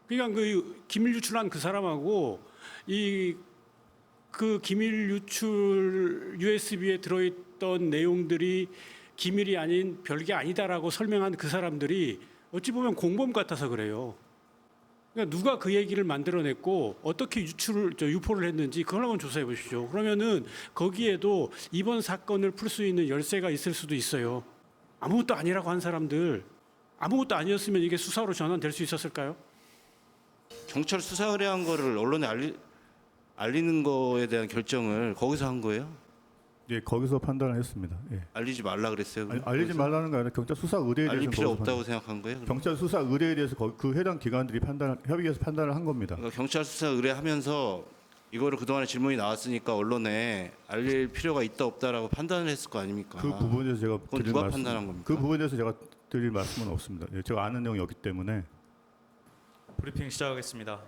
그러니까 그 기밀 유출한 그 사람하고 이 그 기밀 유출 USB에 들어있던 내용들이 기밀이 아닌 별게 아니다라고 설명한 그 사람들이 어찌 보면 공범 같아서 그래요. 그러니까 누가 그 얘기를 만들어냈고 어떻게 유포를 했는지 그걸 한번 조사해 보십시오. 그러면은 거기에도 이번 사건을 풀 수 있는 열쇠가 있을 수도 있어요. 아무것도 아니라고 한 사람들, 아무것도 아니었으면 이게 수사로 전환될 수 있었을까요? 경찰 수사 의뢰한 거를 언론에 알리는 거에 대한 결정을 거기서 한 거예요? 예, 거기서 판단을 했습니다. 예. 알리지 말라 그랬어요? 아니, 그럼 알리지 거기서? 말라는 게 아니라 경찰 수사 의뢰에 대해서 알릴 필요 없다고 생각한 거예요? 그럼? 경찰 수사 의뢰에 대해서 그 해당 기관들이 협의해서 판단을 한 겁니다. 그러니까 경찰 수사 의뢰하면서 이거를 그동안에 질문이 나왔으니까 언론에 알릴 필요가 있다 없다라고 판단을 했을 거 아닙니까? 그 부분에서 제가 그건 드릴 누가 말씀, 판단한 겁니까? 그 부분에 대해서 제가 드릴 말씀은 없습니다. 예, 제가 아는 내용이 없기 때문에. 브리핑 시작하겠습니다.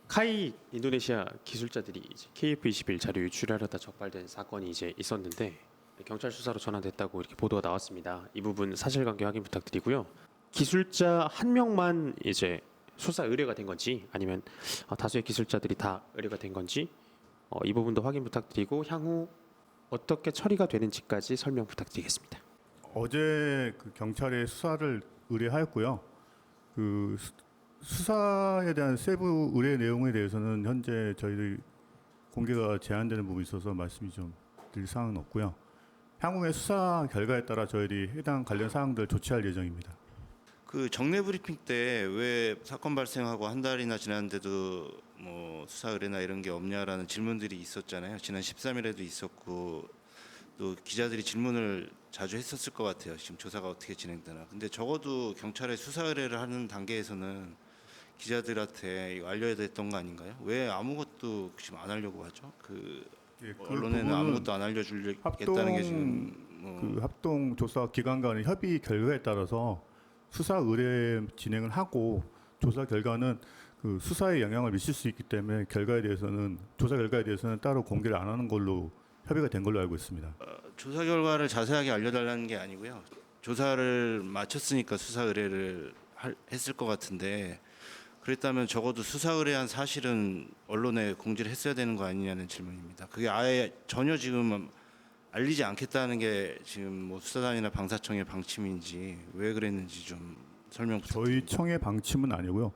카이 인도네시아 기술자들이 이제 KF21 자료 유출하려다 적발된 사건이 이제 있었는데 경찰 수사로 전환됐다고 이렇게 보도가 나왔습니다. 이 부분 사실관계 확인 부탁드리고요. 기술자 한 명만 이제 수사 의뢰가 된 건지 아니면 다수의 기술자들이 다 의뢰가 된 건지 이 부분도 확인 부탁드리고 향후 어떻게 처리가 되는지까지 설명 부탁드리겠습니다. 어제 그 경찰에 수사를 의뢰하였고요. 그 수사에 대한 세부 의뢰 내용에 대해서는 현재 저희들이 공개가 제한되는 부분이 있어서 말씀이 좀 드릴 사항은 없고요. 향후의 수사 결과에 따라 저희들이 해당 관련 사항들 조치할 예정입니다. 그 정례 브리핑 때 왜 사건 발생하고 한 달이나 지났는데도 뭐 수사 의뢰나 이런 게 없냐라는 질문들이 있었잖아요. 지난 13일에도 있었고 또 기자들이 질문을 자주 했었을 것 같아요. 지금 조사가 어떻게 진행되나. 근데 적어도 경찰에 수사 의뢰를 하는 단계에서는 기자들한테 이거 알려야 됐던 거 아닌가요? 왜 아무것도 지금 안 하려고 하죠? 예, 그 언론에는 부분은 아무것도 안 알려주겠다는 게 지금 그 합동 조사 기관 간의 협의 결과에 따라서 수사 의뢰 진행을 하고 조사 결과는 그 수사에 영향을 미칠 수 있기 때문에 조사 결과에 대해서는 따로 공개를 안 하는 걸로 협의가 된 걸로 알고 있습니다. 조사 결과를 자세하게 알려달라는 게 아니고요. 조사를 마쳤으니까 수사 의뢰를 했을 것 같은데 그랬다면 적어도 수사 의뢰한 사실은 언론에 공지를 했어야 되는 거 아니냐는 질문입니다. 그게 아예 전혀 지금 알리지 않겠다는 게 지금 뭐 수사단이나 방사청의 방침인지 왜 그랬는지 좀 설명 부탁드립니다. 저희 청의 방침은 아니고요.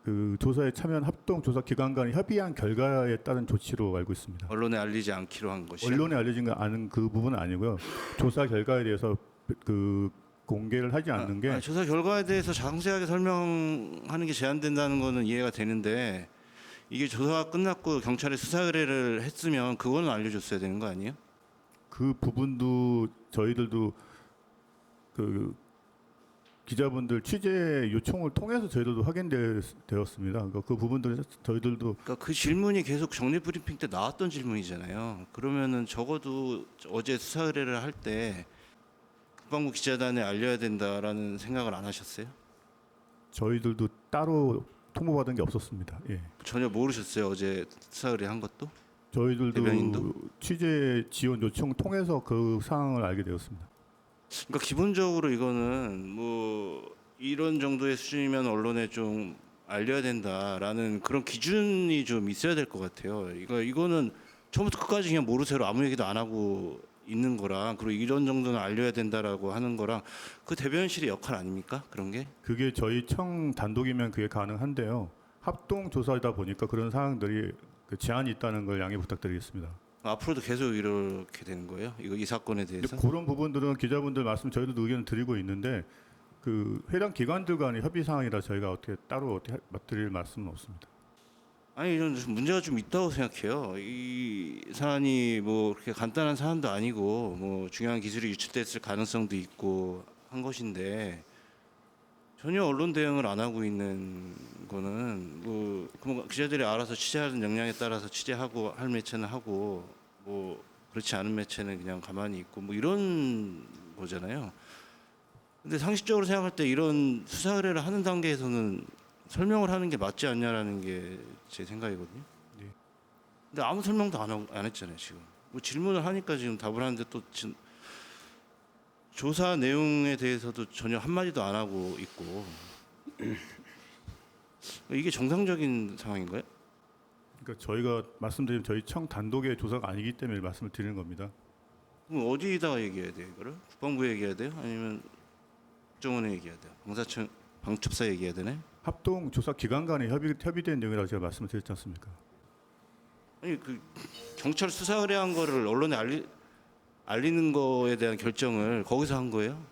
그 조사에 참여한 합동 조사 기관 간이 협의한 결과에 따른 조치로 알고 있습니다. 언론에 알리지 않기로 한 것이요. 언론에 알려진 거 아는 그 부분은 아니고요. 조사 결과에 대해서 그 공개를 하지 않는 게 조사 결과에 대해서 상세하게 설명하는 게 제한된다는 거는 이해가 되는데 이게 조사가 끝났고 경찰에 수사 의뢰를 했으면 그거는 알려줬어야 되는 거 아니에요? 그 부분도 저희들도 그 기자분들 취재 요청을 통해서 저희들도 확인되었습니다. 그러니까 그 부분들 저희들도 그러니까 그 질문이 계속 정례 브리핑 때 나왔던 질문이잖아요. 그러면은 적어도 어제 수사 의뢰를 할 때 국방부 기자단에 알려야 된다라는 생각을 안 하셨어요? 저희들도 따로 통보받은 게 없었습니다. 예. 전혀 모르셨어요? 어제 수사 의뢰한 것도? 저희들도 대변인도? 취재 지원 요청 통해서 그 상황을 알게 되었습니다. 그러니까 기본적으로 이거는 뭐 이런 정도의 수준이면 언론에 좀 알려야 된다라는 그런 기준이 좀 있어야 될 것 같아요. 이거는 처음부터 끝까지 그냥 모르쇠로 아무 얘기도 안 하고 있는 거랑 그리고 이런 정도는 알려야 된다라고 하는 거랑 그 대변실의 역할 아닙니까? 그런 게? 그게 저희 청 단독이면 그게 가능한데요. 합동 조사이다 보니까 그런 사항들이 그 제한이 있다는 걸 양해 부탁드리겠습니다. 앞으로도 계속 이렇게 되는 거예요? 이 사건에 대해서? 그런 부분들은 기자분들 말씀 저희도 의견을 드리고 있는데 그 해당 기관들 간의 협의 사항이라 저희가 따로 드릴 말씀은 없습니다. 아니 이런 문제가 좀 있다고 생각해요. 이 사안이 뭐 그렇게 간단한 사안도 아니고 뭐 중요한 기술이 유출됐을 가능성도 있고 한 것인데 전혀 언론 대응을 안 하고 있는 거는 뭐 기자들이 알아서 취재하는 역량에 따라서 취재하고 할 매체는 하고 뭐 그렇지 않은 매체는 그냥 가만히 있고 뭐 이런 거잖아요. 근데 상식적으로 생각할 때 이런 수사 의뢰를 하는 단계에서는 설명을 하는 게 맞지 않냐라는 게 제 생각이거든요. 네. 근데 아무 설명도 안 했잖아요 지금. 뭐 질문을 하니까 지금 답을 하는데 또 조사 내용에 대해서도 전혀 한 마디도 안 하고 있고 이게 정상적인 상황인가요? 그러니까 저희가 말씀드린 저희 청 단독의 조사가 아니기 때문에 말씀을 드리는 겁니다. 그럼 어디다가 얘기해야 돼요, 이거를? 국방부에 얘기해야 돼요? 아니면 국정원에 얘기해야 돼요? 방첩사에 얘기해야 되네? 합동 조사 기관 간에 협의된 내용이라고 제가 말씀을 드렸지 않습니까? 아니 그 경찰 수사 의뢰한 거를 언론에 알리는 거에 대한 결정을 거기서 한 거예요?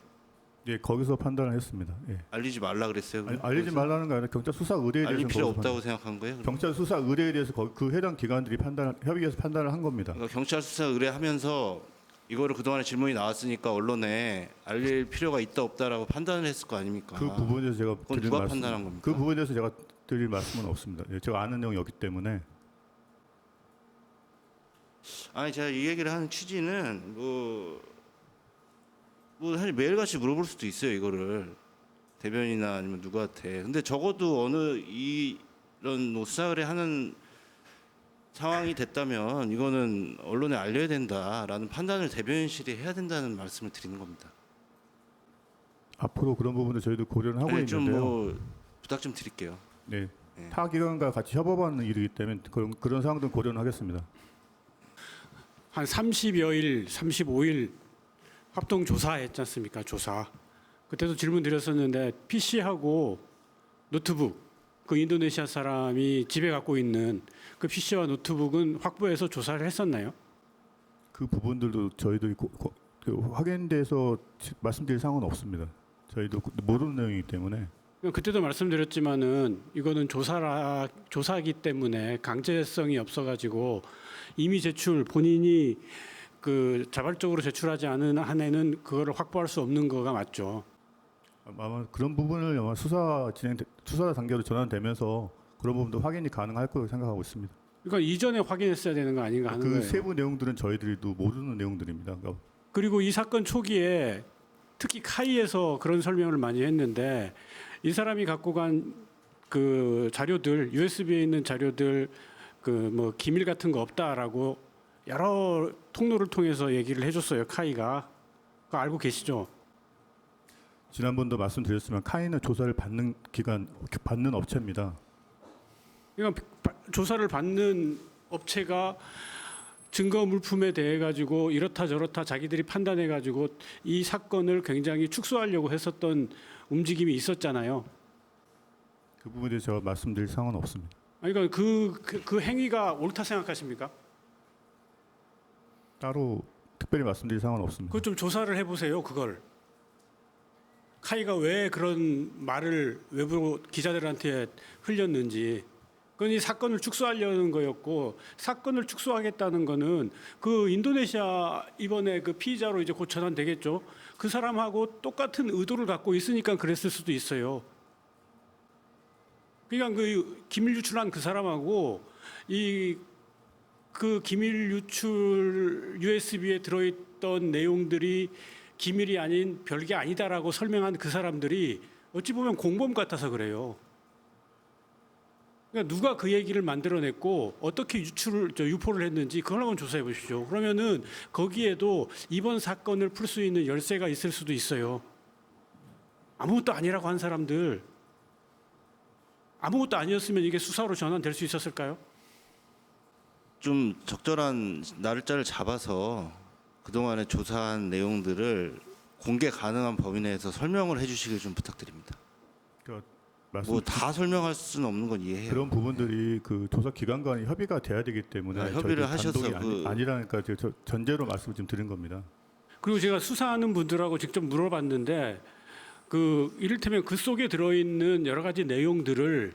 예, 거기서 판단을 했습니다. 예. 알리지 말라 그랬어요? 아니, 그럼? 알리지 거기서? 말라는 거 아니라 경찰 수사 의뢰에 알릴 대해서 필요 거기서 없다고 생각한 거예요? 그럼? 경찰 수사 의뢰에 대해서 그 해당 기관들이 협의해서 판단을 한 겁니다. 그러니까 경찰 수사 의뢰하면서 이거를 그동안에 질문이 나왔으니까 언론에 알릴 필요가 있다 없다라고 판단을 했을 거 아닙니까? 그 부분에 대해서 제가 그건 드릴 누가 말씀, 판단한 겁니까? 그 부분에 대해서 제가 드릴 말씀은 없습니다. 예, 제가 아는 내용이 없기 때문에. 아니 제가 이 얘기를 하는 취지는 뭐 사실 매일같이 물어볼 수도 있어요 이거를 대변이나 아니면 누구한테. 근데 적어도 이런 뭐 수사 의뢰하는 상황이 됐다면 이거는 언론에 알려야 된다라는 판단을 대변인실이 해야 된다는 말씀을 드리는 겁니다. 앞으로 그런 부분도 저희도 고려를 하고 아니, 있는데요. 뭐 부탁 좀 드릴게요. 네. 네. 타 기관과 같이 협업하는 일이기 때문에 그런 상황들은 고려는 하겠습니다. 한 30여일, 35일 합동 조사했지 않습니까? 조사. 그때도 질문 드렸었는데 PC하고 노트북, 그 인도네시아 사람이 집에 갖고 있는 그 PC와 노트북은 확보해서 조사를 했었나요? 그 부분들도 저희들이 확인돼서 말씀드릴 상황은 없습니다. 저희도 모르는 내용이기 때문에. 그때도 말씀드렸지만은 이거는 조사기 때문에 강제성이 없어가지고 이미 본인이 그 자발적으로 제출하지 않은 한에는 그거를 확보할 수 없는 거가 맞죠. 아마 그런 부분을 아마 수사 단계로 전환되면서 그런 부분도 확인이 가능할 거라고 생각하고 있습니다. 그러니까 이전에 확인했어야 되는 거 아닌가 하는 그 거예요. 세부 내용들은 저희들도 모르는 내용들입니다. 그러니까 그리고 이 사건 초기에 특히 카이에서 그런 설명을 많이 했는데 이 사람이 갖고 간 그 자료들, USB에 있는 자료들 그 뭐 기밀 같은 거 없다라고 여러 통로를 통해서 얘기를 해줬어요. 카이가. 그거 알고 계시죠? 지난번도 말씀드렸지만 카이는 조사를 받는 업체입니다. 그러니까 조사를 받는 업체가 증거 물품에 대해 가지고 이렇다 저렇다 자기들이 판단해 가지고 이 사건을 굉장히 축소하려고 했었던 움직임이 있었잖아요. 그 부분에 대해서 제가 말씀드릴 상황은 없습니다. 아니, 그러니까 그 행위가 옳다 생각하십니까? 따로 특별히 말씀드릴 상황은 없습니다. 그거 좀 조사를 해보세요. 그걸 카이가 왜 그런 말을 외부 기자들한테 흘렸는지. 그건 이 사건을 축소하려는 거였고 사건을 축소하겠다는 거는 그 인도네시아 이번에 그 피의자로 이제 곧 전환되겠죠. 그 사람하고 똑같은 의도를 갖고 있으니까 그랬을 수도 있어요. 그러니까 그 기밀 유출한 그 사람하고 그 기밀 유출 USB에 들어있던 내용들이 기밀이 아닌 별게 아니다라고 설명한 그 사람들이 어찌 보면 공범 같아서 그래요. 그러니까 누가 그 얘기를 만들어냈고 어떻게 유포를 했는지 그걸 한번 조사해 보십시오. 그러면은 거기에도 이번 사건을 풀 수 있는 열쇠가 있을 수도 있어요. 아무것도 아니라고 한 사람들, 아무것도 아니었으면 이게 수사로 전환될 수 있었을까요? 좀 적절한 날짜를 잡아서 그동안에 조사한 내용들을 공개 가능한 범위 내에서 설명을 해주시길 좀 부탁드립니다. 그러니까 뭐 다 설명할 수는 없는 건 이해해요. 그런 부분들이 그 조사 기관 간의 협의가 돼야 되기 때문에 협의를 저희들 단독이 하셔서 아니라니까 제가 전제로 말씀을 좀 드린 겁니다. 그리고 제가 수사하는 분들하고 직접 물어봤는데 그 이를테면 그 속에 들어있는 여러 가지 내용들을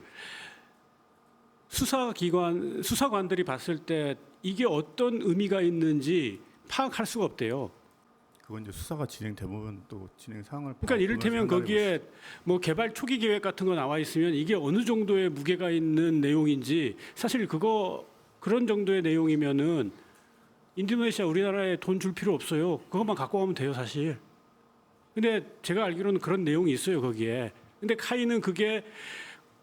수사관들이 봤을 때 이게 어떤 의미가 있는지 파악할 수가 없대요. 그건 이제 수사가 진행되면 또 진행 상황을 그러니까 이를테면 거기에 뭐 개발 초기 계획 같은 거 나와 있으면 이게 어느 정도의 무게가 있는 내용인지 사실 그런 정도의 내용이면은 인도네시아 우리나라에 돈 줄 필요 없어요. 그것만 갖고 가면 돼요, 사실. 근데 제가 알기로는 그런 내용이 있어요, 거기에. 근데 카이는 그게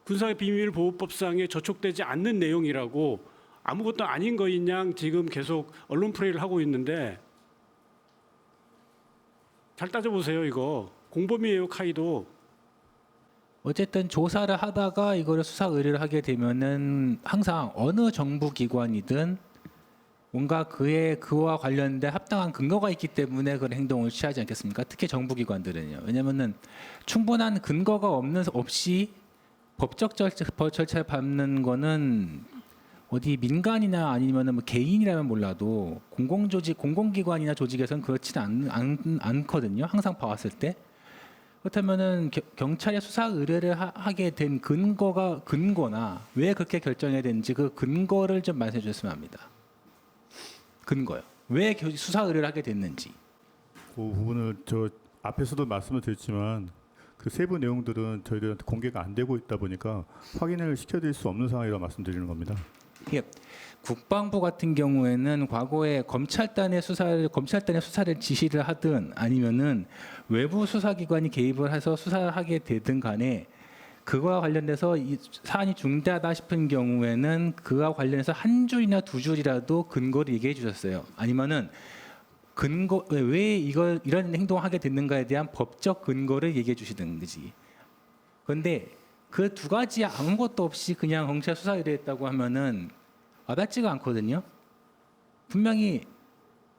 군사비밀보호법상에 저촉되지 않는 내용이라고 아무것도 아닌 거인 양 지금 계속 언론 플레이를 하고 있는데 잘 따져보세요, 이거. 공범이에요, 카이도. 어쨌든 조사를 하다가 이거를 수사 의뢰를 하게 되면은 항상 어느 정부 기관이든 뭔가 그와 관련된 합당한 근거가 있기 때문에 그런 행동을 취하지 않겠습니까? 특히 정부 기관들은요. 왜냐면은 충분한 근거가 없이 법적 절차를 밟는 거는 어디 민간이나 아니면은 뭐 개인이라면 몰라도 공공조직, 공공기관이나 조직에서는 그렇지는 않거든요. 항상 봐왔을 때. 그렇다면은 경찰에 수사 의뢰를 하게 된 근거나 왜 그렇게 결정해야 되는지 그 근거를 좀 말씀해 주셨으면 합니다. 근거요. 왜 수사 의뢰를 하게 됐는지. 그 부분을 저 앞에서도 말씀을 드렸지만 그 세부 내용들은 저희들한테 공개가 안 되고 있다 보니까 확인을 시켜드릴 수 없는 상황이라고 말씀드리는 겁니다. 이게 국방부 같은 경우에는 과거에 검찰단의 수사를 지시를 하든 아니면은 외부 수사기관이 개입을 해서 수사를 하게 되든 간에 그거와 관련돼서 이 사안이 중대하다 싶은 경우에는 그와 관련해서 한 줄이나 두 줄이라도 근거를 얘기해 주셨어요. 아니면은 왜 이런 행동을 하게 됐는가에 대한 법적 근거를 얘기해 주시는 거지. 그런데 그 두 가지 아무것도 없이 그냥 경찰 수사 의뢰했다고 하면은 와닿지가 않거든요. 분명히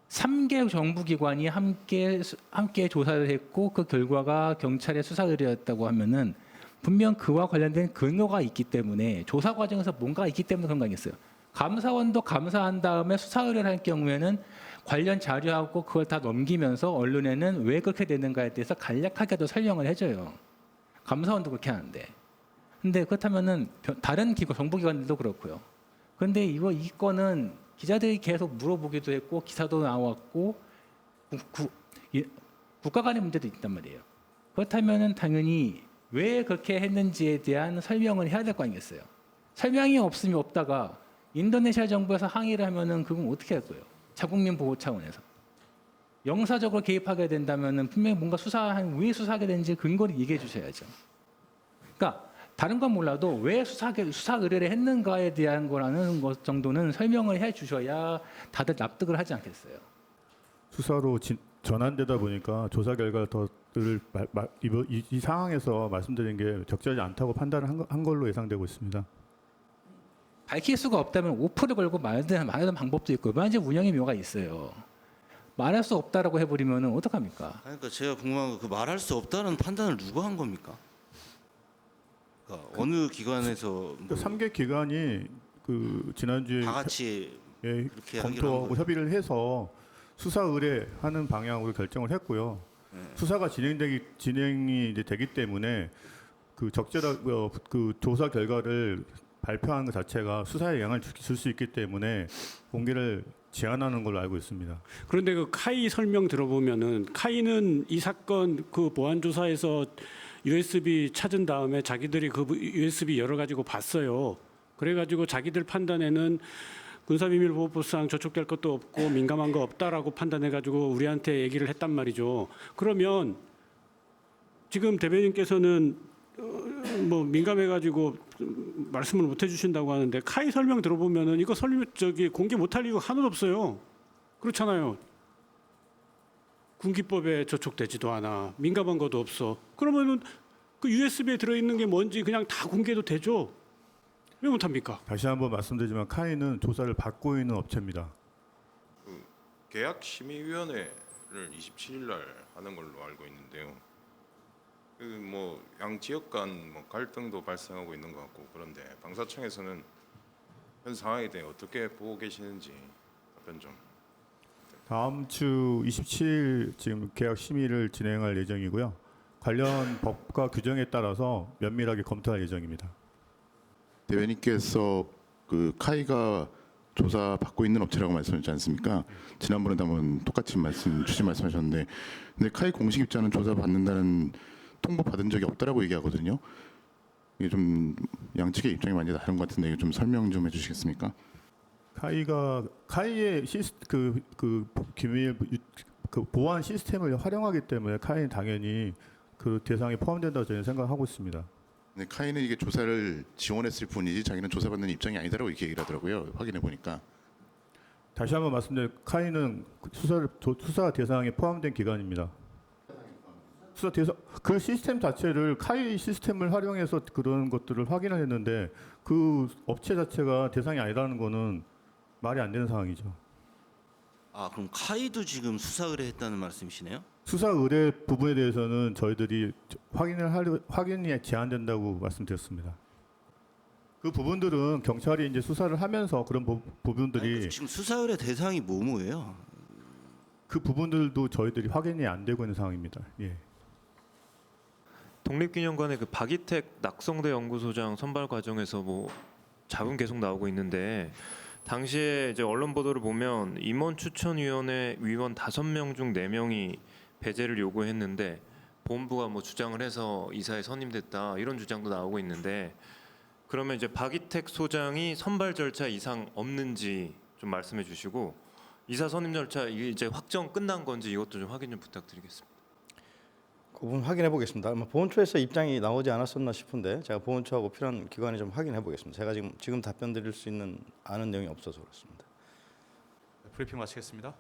3개 정부기관이 함께 조사를 했고 그 결과가 경찰의 수사 의뢰였다고 하면은 분명 그와 관련된 근거가 있기 때문에 조사 과정에서 뭔가 있기 때문에 그런 거 아니겠어요. 감사원도 감사한 다음에 수사 의뢰를 할 경우에는 관련 자료하고 그걸 다 넘기면서 언론에는 왜 그렇게 되는가에 대해서 간략하게도 설명을 해줘요. 감사원도 그렇게 하는데. 근데 그렇다면은 다른 정부기관들도 그렇고요. 그런데 이 건은 기자들이 계속 물어보기도 했고 기사도 나왔고 국가 간의 문제도 있단 말이에요. 그렇다면은 당연히 왜 그렇게 했는지에 대한 설명을 해야 될 거 아니겠어요. 설명이 없다가 인도네시아 정부에서 항의를 하면은 그건 어떻게 할 거예요? 자국민 보호 차원에서. 영사적으로 개입하게 된다면은 분명히 뭔가 왜 수사하게 되는지 근거를 얘기해 주셔야죠. 그러니까 다른 건 몰라도 왜 수사 의뢰를 했는가에 대한 거라는 것 정도는 설명을 해 주셔야 다들 납득을 하지 않겠어요. 수사로 전환되다 보니까 조사 결과를 이 상황에서 말씀드린 게 적절하지 않다고 판단을 한 걸로 예상되고 있습니다. 밝힐 수가 없다면 오프를 걸고 말하는 방법도 있고 여러 가지 운영의 묘가 있어요. 말할 수 없다라고 해버리면 어떡합니까? 그러니까 제가 궁금한 거 그 말할 수 없다는 판단을 누가 한 겁니까? 그러니까 어느 기관에서 뭐 3개 기관이 그 지난주에 다 같이 예, 그렇게 하기로 한 검토하고 거죠? 협의를 해서 수사 의뢰하는 방향으로 결정을 했고요. 수사가 진행이 이제 되기 때문에 그 그 조사 결과를 발표하는 것 자체가 수사에 영향을 줄 수 있기 때문에 공개를 제한하는 걸로 알고 있습니다. 그런데 그 카이 설명 들어보면은 카이는 이 사건 그 보안 조사에서 USB 찾은 다음에 자기들이 그 USB 열어 가지고 봤어요. 그래가지고 자기들 판단에는 군사비밀보호법상 저촉될 것도 없고 민감한 거 없다라고 판단해가지고 우리한테 얘기를 했단 말이죠. 그러면 지금 대변인께서는 뭐 민감해가지고 말씀을 못 해주신다고 하는데 카이 설명 들어보면은 이거 공개 못할 이유가 하나도 없어요. 그렇잖아요. 군기법에 저촉되지도 않아. 민감한 것도 없어. 그러면은 그 USB에 들어있는 게 뭔지 그냥 다 공개도 되죠. 왜 못합니까? 다시 한번 말씀드리지만 카이는 조사를 받고 있는 업체입니다. 계약심의위원회를 27일 날 하는 걸로 알고 있는데요. 그 뭐 양 지역 간 뭐 갈등도 발생하고 있는 것 같고 그런데 방사청에서는 현 상황에 대해 어떻게 보고 계시는지 답변 좀. 다음 주 27일 지금 계약 심의를 진행할 예정이고요. 관련 법과 규정에 따라서 면밀하게 검토할 예정입니다. 대변인께서 그 카이가 조사 받고 있는 업체라고 말씀하셨지 않습니까? 지난번에도 한번 똑같이 취지 말씀하셨는데, 근데 카이 공식 입장은 조사 받는다는 통보 받은 적이 없다라고 얘기하거든요. 이게 좀 양측의 입장이 많이 다른 것 같은데 이거 좀 설명 좀 해주시겠습니까? 카이의 기밀 보안 시스템을 활용하기 때문에 카이는 당연히 그 대상에 포함된다고 저는 생각하고 있습니다. 근데 카이는 이게 조사를 지원했을 뿐이지 자기는 조사받는 입장이 아니다라고 이렇게 얘기를 하더라고요. 확인해 보니까. 다시 한번 말씀드려 카이는 수사 대상에 포함된 기관입니다. 수사 대상 그 시스템 자체를 카이 시스템을 활용해서 그런 것들을 확인을 했는데 그 업체 자체가 대상이 아니라는 거는 말이 안 되는 상황이죠. 아 그럼 카이도 지금 수사 의뢰했다는 말씀이시네요? 수사 의뢰 부분에 대해서는 저희들이 확인이 제한된다고 말씀드렸습니다. 그 부분들은 경찰이 이제 수사를 하면서 그런 부분들이 아니, 지금 수사 의뢰 대상이 뭐뭐예요? 그 부분들도 저희들이 확인이 안 되고 있는 상황입니다. 예. 독립기념관의 그 박이택 낙성대 연구소장 선발 과정에서 뭐 자금 계속 나오고 있는데 당시에 이제 언론 보도를 보면 임원 추천위원회 위원 5명 중 4명이 배제를 요구했는데 본부가 뭐 주장을 해서 이사에 선임됐다 이런 주장도 나오고 있는데 그러면 이제 박이택 소장이 선발 절차 이상 없는지 좀 말씀해 주시고 이사 선임 절차 이게 이제 확정 끝난 건지 이것도 좀 확인 좀 부탁드리겠습니다. 그 부분 확인해 보겠습니다. 아마 보훈처에서 입장이 나오지 않았었나 싶은데 제가 보훈처하고 필요한 기관에 좀 확인해 보겠습니다. 제가 지금 답변 드릴 수 있는 아는 내용이 없어서 그렇습니다. 브리핑 마치겠습니다.